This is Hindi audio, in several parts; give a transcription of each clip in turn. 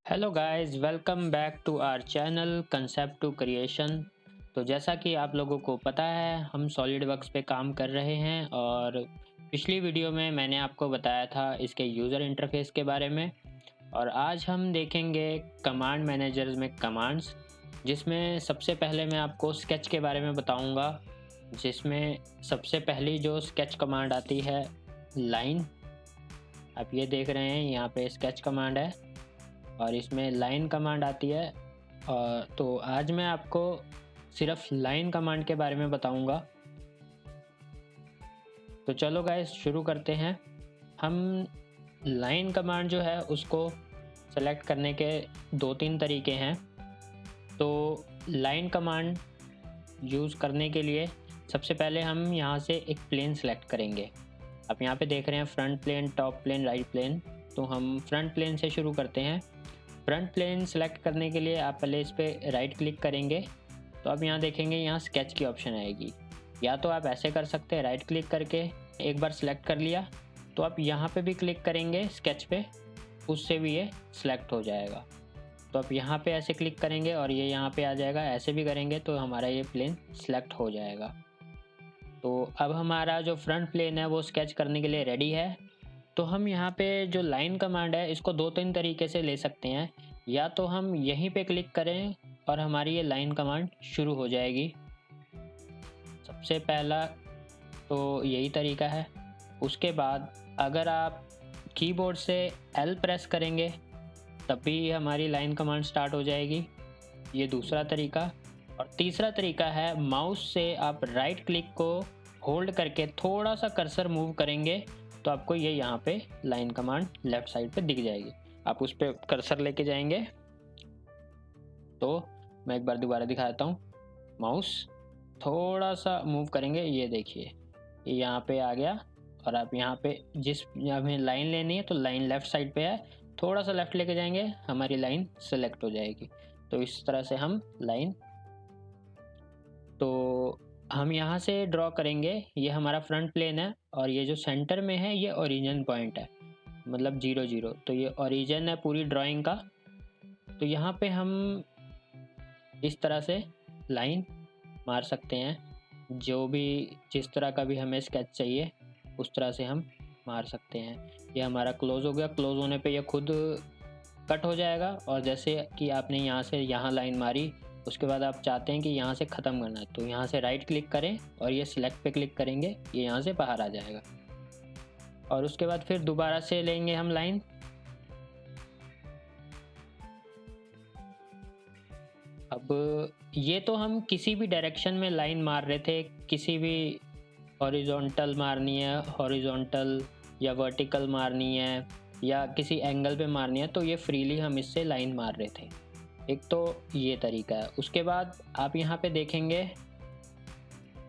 Hello guys, welcome back to our channel concept to creation. तो जैसा कि आप लोगों को पता है, हम सॉलिड वर्क्स पे काम कर रहे हैं और पिछली वीडियो में मैंने आपको बताया था इसके यूज़र इंटरफेस के बारे में। और आज हम देखेंगे कमांड मैनेजर में कमांड्स, जिसमें सबसे पहले मैं आपको स्केच के बारे में बताऊंगा, जिसमें सबसे पहली जो स्केच कमांड आती है लाइन। आप ये देख रहे हैं, यहाँ पे स्केच कमांड है और इसमें लाइन कमांड आती है। तो आज मैं आपको सिर्फ लाइन कमांड के बारे में बताऊंगा। तो चलो गाइस शुरू करते हैं। हम लाइन कमांड जो है उसको सेलेक्ट करने के दो तीन तरीके हैं। तो लाइन कमांड यूज़ करने के लिए सबसे पहले हम यहाँ से एक प्लेन सेलेक्ट करेंगे। आप यहाँ पे देख रहे हैं front plane, top plane, right plane. तो हम फ्रंट प्लेन से शुरू करते हैं। फ्रंट प्लेन सेलेक्ट करने के लिए आप पहले इस पर राइट क्लिक करेंगे। तो अब यहाँ देखेंगे, यहाँ स्केच की ऑप्शन आएगी। या तो आप ऐसे कर सकते हैं, राइट क्लिक करके एक बार सेलेक्ट कर लिया तो आप यहाँ पे भी क्लिक करेंगे स्केच पे, उससे भी ये सिलेक्ट हो जाएगा। तो आप यहाँ पे ऐसे क्लिक करेंगे और ये यहाँ पे आ जाएगा। ऐसे भी करेंगे तो हमारा ये प्लेन सेलेक्ट हो जाएगा। तो अब हमारा जो फ्रंट प्लेन है वो स्केच करने के लिए रेडी है। तो हम यहाँ पे जो लाइन कमांड है इसको दो तीन तरीके से ले सकते हैं। या तो हम यहीं पे क्लिक करें और हमारी ये लाइन कमांड शुरू हो जाएगी। सबसे पहला तो यही तरीका है। उसके बाद अगर आप कीबोर्ड से L प्रेस करेंगे तब भी हमारी लाइन कमांड स्टार्ट हो जाएगी। ये दूसरा तरीका। और तीसरा तरीका है, माउस से आप राइट क्लिक को होल्ड करके थोड़ा सा कर्सर मूव करेंगे तो आपको ये यहाँ पे लाइन कमांड लेफ्ट साइड पे दिख जाएगी। आप उस पर कर्सर लेके जाएंगे तो मैं एक बार दोबारा दिखा देता हूँ। माउस थोड़ा सा मूव करेंगे, ये देखिए ये यहाँ पे आ गया। और आप यहाँ पे जिस हमें लाइन लेनी है तो लाइन लेफ्ट साइड पे है, थोड़ा सा लेफ्ट लेके जाएंगे, हमारी लाइन सेलेक्ट हो जाएगी। तो इस तरह से हम लाइन, तो हम यहाँ से ड्रॉ करेंगे। ये हमारा फ्रंट प्लेन है और ये जो सेंटर में है ये ओरिजिन पॉइंट है, मतलब 0 0। तो ये ओरिजिन है पूरी ड्राइंग का। तो यहाँ पे हम इस तरह से लाइन मार सकते हैं। जो भी जिस तरह का भी हमें स्केच चाहिए उस तरह से हम मार सकते हैं। ये हमारा क्लोज हो गया। क्लोज होने पे ये खुद कट हो जाएगा। और जैसे कि आपने यहाँ से यहाँ लाइन मारी, उसके बाद आप चाहते हैं कि यहाँ से ख़त्म करना है तो यहाँ से राइट क्लिक करें और ये सिलेक्ट पे क्लिक करेंगे, ये यहाँ से बाहर आ जाएगा। और उसके बाद फिर दोबारा से लेंगे हम लाइन। अब ये तो हम किसी भी डायरेक्शन में लाइन मार रहे थे, किसी भी हॉरिजॉन्टल मारनी है, हॉरिजॉन्टल या वर्टिकल मारनी है या किसी एंगल पे मारनी है, तो ये फ्रीली हम इससे लाइन मार रहे थे। एक तो ये तरीका है। उसके बाद आप यहाँ पे देखेंगे,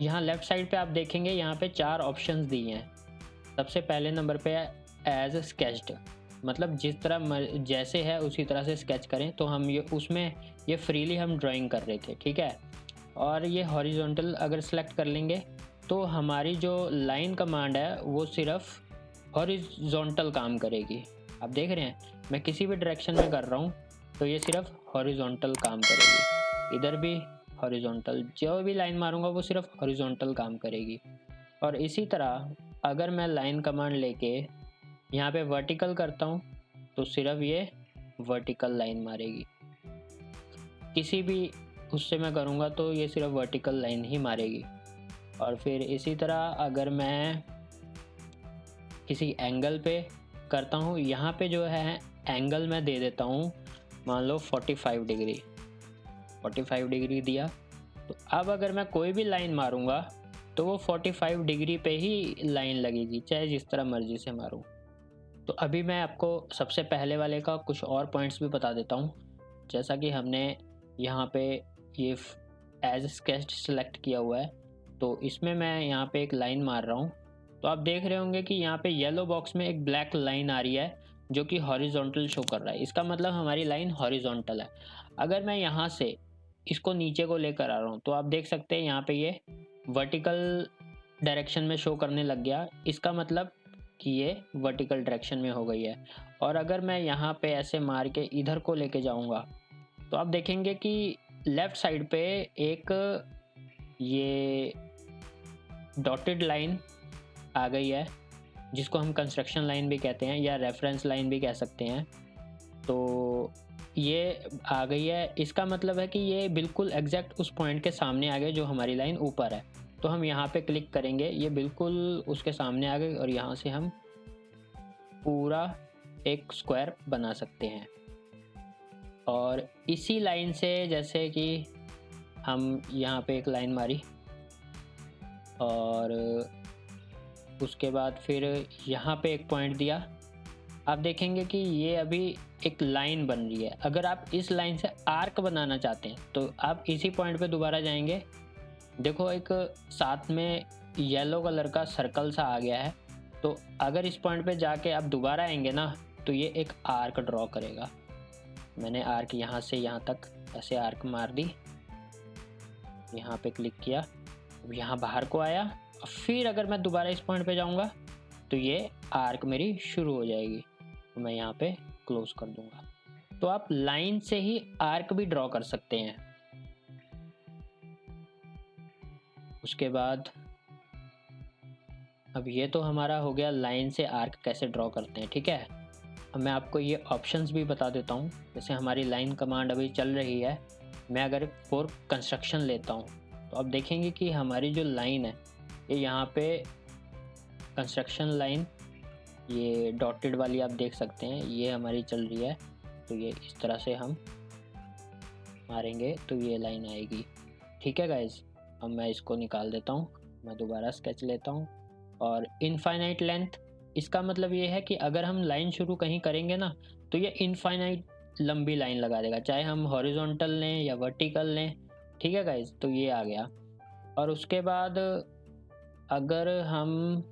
यहाँ लेफ़्ट साइड पे आप देखेंगे यहाँ पे 4 ऑप्शंस दिए हैं। सबसे पहले नंबर पे है एज स्केच्ड, मतलब जिस तरह जैसे है उसी तरह से स्केच करें। तो हम ये उसमें ये फ्रीली हम ड्राइंग कर रहे थे, ठीक है। और ये हॉरिजॉन्टल अगर सेलेक्ट कर लेंगे तो हमारी जो लाइन कमांड है वो सिर्फ हॉरिजॉन्टल काम करेगी। आप देख रहे हैं मैं किसी भी डायरेक्शन में कर रहा हूँ तो ये सिर्फ हॉरिजॉन्टल काम करेगी। इधर भी हॉरिजॉन्टल, जो भी लाइन मारूंगा वो सिर्फ हॉरिजॉन्टल काम करेगी। और इसी तरह अगर मैं लाइन कमांड लेके यहाँ पे वर्टिकल करता हूँ तो सिर्फ ये वर्टिकल लाइन मारेगी। किसी भी उससे मैं करूँगा तो ये सिर्फ वर्टिकल लाइन ही मारेगी। और फिर इसी तरह अगर मैं किसी एंगल पे करता हूँ, यहाँ पे जो है एंगल मैं दे देता हूँ, मान लो 45 डिग्री। 45 डिग्री दिया तो अब अगर मैं कोई भी लाइन मारूंगा तो वो 45 डिग्री पे ही लाइन लगेगी, चाहे जिस तरह मर्जी से मारूं। तो अभी मैं आपको सबसे पहले वाले का कुछ और पॉइंट्स भी बता देता हूँ। जैसा कि हमने यहाँ पे ये एज स्केच्ड सेलेक्ट किया हुआ है, तो इसमें मैं यहाँ पे एक लाइन मार रहा हूँ। तो आप देख रहे होंगे कि यहाँ पे येलो बॉक्स में एक ब्लैक लाइन आ रही है जो कि हॉरिजॉन्टल शो कर रहा है। इसका मतलब हमारी लाइन हॉरिजॉन्टल है। अगर मैं यहाँ से इसको नीचे को लेकर आ रहा हूँ तो आप देख सकते हैं यहाँ पे ये वर्टिकल डायरेक्शन में शो करने लग गया। इसका मतलब कि ये वर्टिकल डायरेक्शन में हो गई है। और अगर मैं यहाँ पे ऐसे मार के इधर को लेके जाऊँगा तो आप देखेंगे कि लेफ़्ट साइड पे एक ये डॉटेड लाइन आ गई है, जिसको हम कंस्ट्रक्शन लाइन भी कहते हैं या रेफरेंस लाइन भी कह सकते हैं। तो ये आ गई है, इसका मतलब है कि ये बिल्कुल एग्जैक्ट उस पॉइंट के सामने आ गए जो हमारी लाइन ऊपर है। तो हम यहाँ पे क्लिक करेंगे, ये बिल्कुल उसके सामने आ गई और यहाँ से हम पूरा एक स्क्वायर बना सकते हैं। और इसी लाइन से जैसे कि हम यहाँ पे एक लाइन मारी और उसके बाद फिर यहाँ पे एक पॉइंट दिया, आप देखेंगे कि ये अभी एक लाइन बन रही है। अगर आप इस लाइन से आर्क बनाना चाहते हैं तो आप इसी पॉइंट पे दोबारा जाएंगे, देखो एक साथ में येलो कलर का सर्कल सा आ गया है। तो अगर इस पॉइंट पे जाके आप दोबारा आएंगे ना तो ये एक आर्क ड्रॉ करेगा। मैंने आर्क यहाँ से यहाँ तक ऐसे आर्क मार दी, यहाँ पे क्लिक किया, अब यहाँ बाहर को आया, फिर अगर मैं दोबारा इस पॉइंट पे जाऊँगा तो ये आर्क मेरी शुरू हो जाएगी। तो मैं यहाँ पे क्लोज कर दूंगा। तो आप लाइन से ही आर्क भी ड्रॉ कर सकते हैं। उसके बाद अब ये तो हमारा हो गया लाइन से आर्क कैसे ड्रॉ करते हैं, ठीक है। अब मैं आपको ये ऑप्शंस भी बता देता हूँ। जैसे हमारी लाइन कमांड अभी चल रही है, मैं अगर फॉर कंस्ट्रक्शन लेता हूँ तो आप देखेंगे कि हमारी जो लाइन है ये यहाँ पे कंस्ट्रक्शन लाइन, ये डॉटेड वाली आप देख सकते हैं, ये हमारी चल रही है। तो ये इस तरह से हम मारेंगे तो ये लाइन आएगी, ठीक है गाइज। अब मैं इसको निकाल देता हूँ, मैं दोबारा स्केच लेता हूँ। और इनफाइनाइट लेंथ, इसका मतलब ये है कि अगर हम लाइन शुरू कहीं करेंगे ना तो ये इनफाइनाइट लंबी लाइन लगा देगा, चाहे हम हॉरिजॉन्टल लें या वर्टिकल लें, ठीक है गाइज। तो ये आ गया। और उसके बाद अगर हम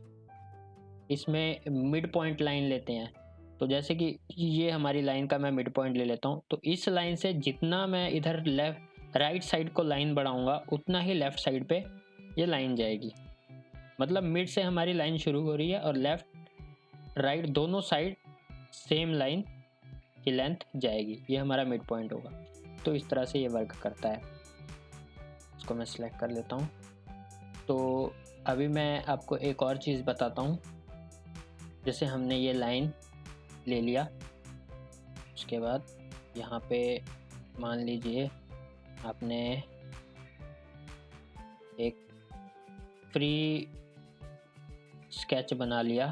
इसमें मिड पॉइंट लाइन लेते हैं तो जैसे कि ये हमारी लाइन का मैं मिड पॉइंट ले लेता हूँ, तो इस लाइन से जितना मैं इधर लेफ्ट राइट साइड को लाइन बढ़ाऊंगा उतना ही लेफ्ट साइड पे ये लाइन जाएगी। मतलब मिड से हमारी लाइन शुरू हो रही है और लेफ्ट राइट दोनों साइड सेम लाइन की लेंथ जाएगी, ये हमारा मिड पॉइंट होगा। तो इस तरह से ये वर्क करता है। इसको मैं सिलेक्ट कर लेता हूँ। तो अभी मैं आपको एक और चीज़ बताता हूँ। जैसे हमने ये लाइन ले लिया, उसके बाद यहाँ पे मान लीजिए आपने एक फ्री स्केच बना लिया,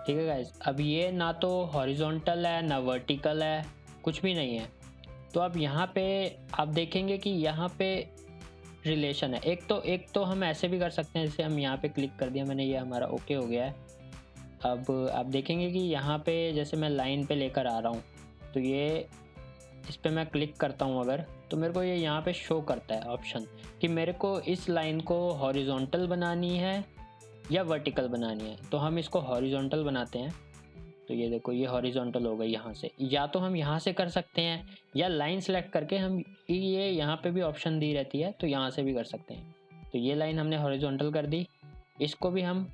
ठीक है गाइस। अब ये ना तो हॉरिजॉन्टल है ना वर्टिकल है, कुछ भी नहीं है। तो अब यहाँ पे आप देखेंगे कि यहाँ पे रिलेशन है। एक तो हम ऐसे भी कर सकते हैं, जैसे हम यहाँ पे क्लिक कर दिया मैंने, ये हमारा ओके हो गया है। अब आप देखेंगे कि यहाँ पे जैसे मैं लाइन पे लेकर आ रहा हूँ तो ये इस पर मैं क्लिक करता हूँ अगर, तो मेरे को ये यहाँ पे शो करता है ऑप्शन कि मेरे को इस लाइन को हॉरिजॉन्टल बनानी है या वर्टिकल बनानी है। तो हम इसको हॉरिजॉन्टल बनाते हैं। तो ये देखो ये हॉरिजॉन्टल हो गई। यहाँ से या तो हम यहाँ से कर सकते हैं या लाइन सेलेक्ट करके हम, ये यहाँ पे भी ऑप्शन दी रहती है तो यहाँ से भी कर सकते हैं। तो ये लाइन हमने हॉरिजॉन्टल कर दी, इसको भी हम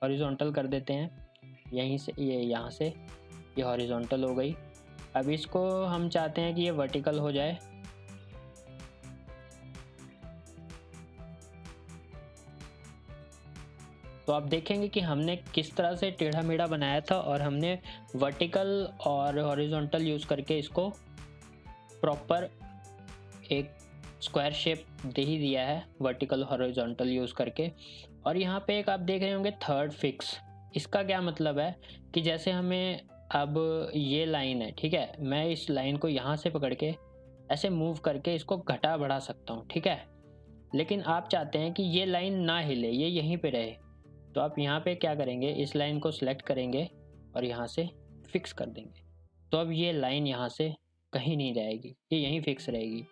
हॉरिजॉन्टल कर देते हैं यहीं से, ये यहाँ से ये हॉरिजॉन्टल हो गई। अब इसको हम चाहते हैं कि ये वर्टिकल हो जाए। तो आप देखेंगे कि हमने किस तरह से टेढ़ा मेढ़ा बनाया था और हमने वर्टिकल और हॉरिजॉन्टल यूज़ करके इसको प्रॉपर एक स्क्वायर शेप दे ही दिया है, वर्टिकल हॉरिजॉन्टल यूज़ करके। और यहाँ पे एक आप देख रहे होंगे थर्ड फिक्स, इसका क्या मतलब है कि जैसे हमें अब ये लाइन है, ठीक है, मैं इस लाइन को यहाँ से पकड़ के ऐसे मूव करके इसको घटा बढ़ा सकता हूँ, ठीक है। लेकिन आप चाहते हैं कि ये लाइन ना हिले, ये यहीं पे रहे। तो आप यहाँ पे क्या करेंगे, इस लाइन को सिलेक्ट करेंगे और यहाँ से फिक्स कर देंगे। तो अब ये लाइन यहाँ से कहीं नहीं जाएगी, ये यहीं फिक्स रहेगी।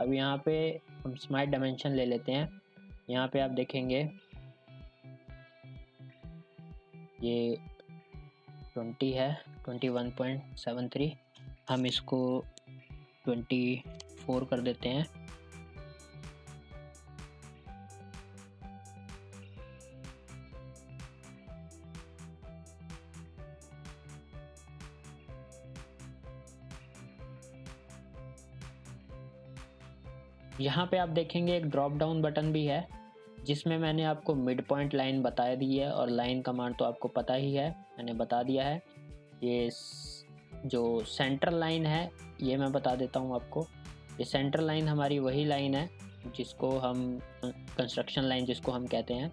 अब यहाँ पे हम स्मार्ट डायमेंशन ले लेते हैं। यहाँ पे आप देखेंगे ये 20 है, 21.73। हम इसको 24 कर देते हैं। यहाँ पे आप देखेंगे एक ड्रॉप डाउन बटन भी है जिसमें मैंने आपको मिड पॉइंट लाइन बता दी है, और लाइन कमांड तो आपको पता ही है, मैंने बता दिया है। ये जो सेंटर लाइन है ये मैं बता देता हूँ आपको। ये सेंटर लाइन हमारी वही लाइन है जिसको हम कंस्ट्रक्शन लाइन जिसको हम कहते हैं,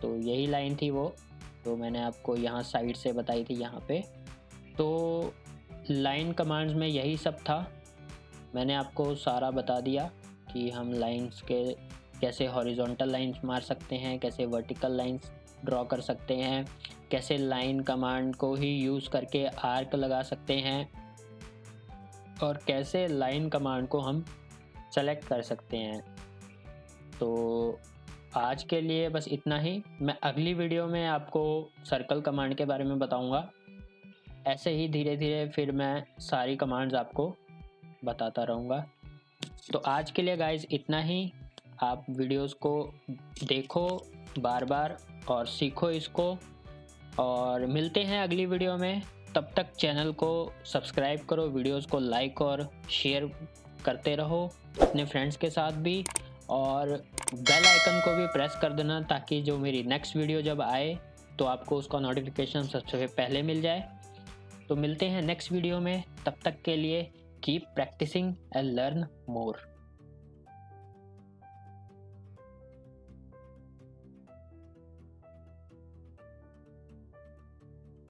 तो यही लाइन थी वो, तो मैंने आपको यहाँ साइड से बताई थी यहाँ पे। तो लाइन कमांड्स में यही सब था, मैंने आपको सारा बता दिया कि हम लाइंस के कैसे हॉरिजॉन्टल लाइंस मार सकते हैं, कैसे वर्टिकल लाइंस ड्रॉ कर सकते हैं, कैसे लाइन कमांड को ही यूज़ करके आर्क लगा सकते हैं, और कैसे लाइन कमांड को हम सेलेक्ट कर सकते हैं। तो आज के लिए बस इतना ही। मैं अगली वीडियो में आपको सर्कल कमांड के बारे में बताऊंगा। ऐसे ही धीरे धीरे फिर मैं सारी कमांड्स आपको बताता रहूँगा। तो आज के लिए गाइस इतना ही। आप वीडियोस को देखो बार बार और सीखो इसको, और मिलते हैं अगली वीडियो में। तब तक चैनल को सब्सक्राइब करो, वीडियोस को लाइक और शेयर करते रहो अपने फ्रेंड्स के साथ भी, और बेल आइकन को भी प्रेस कर देना ताकि जो मेरी नेक्स्ट वीडियो जब आए तो आपको उसका नोटिफिकेशन सबसे पहले मिल जाए। तो मिलते हैं नेक्स्ट वीडियो में, तब तक के लिए keep practicing and learn more.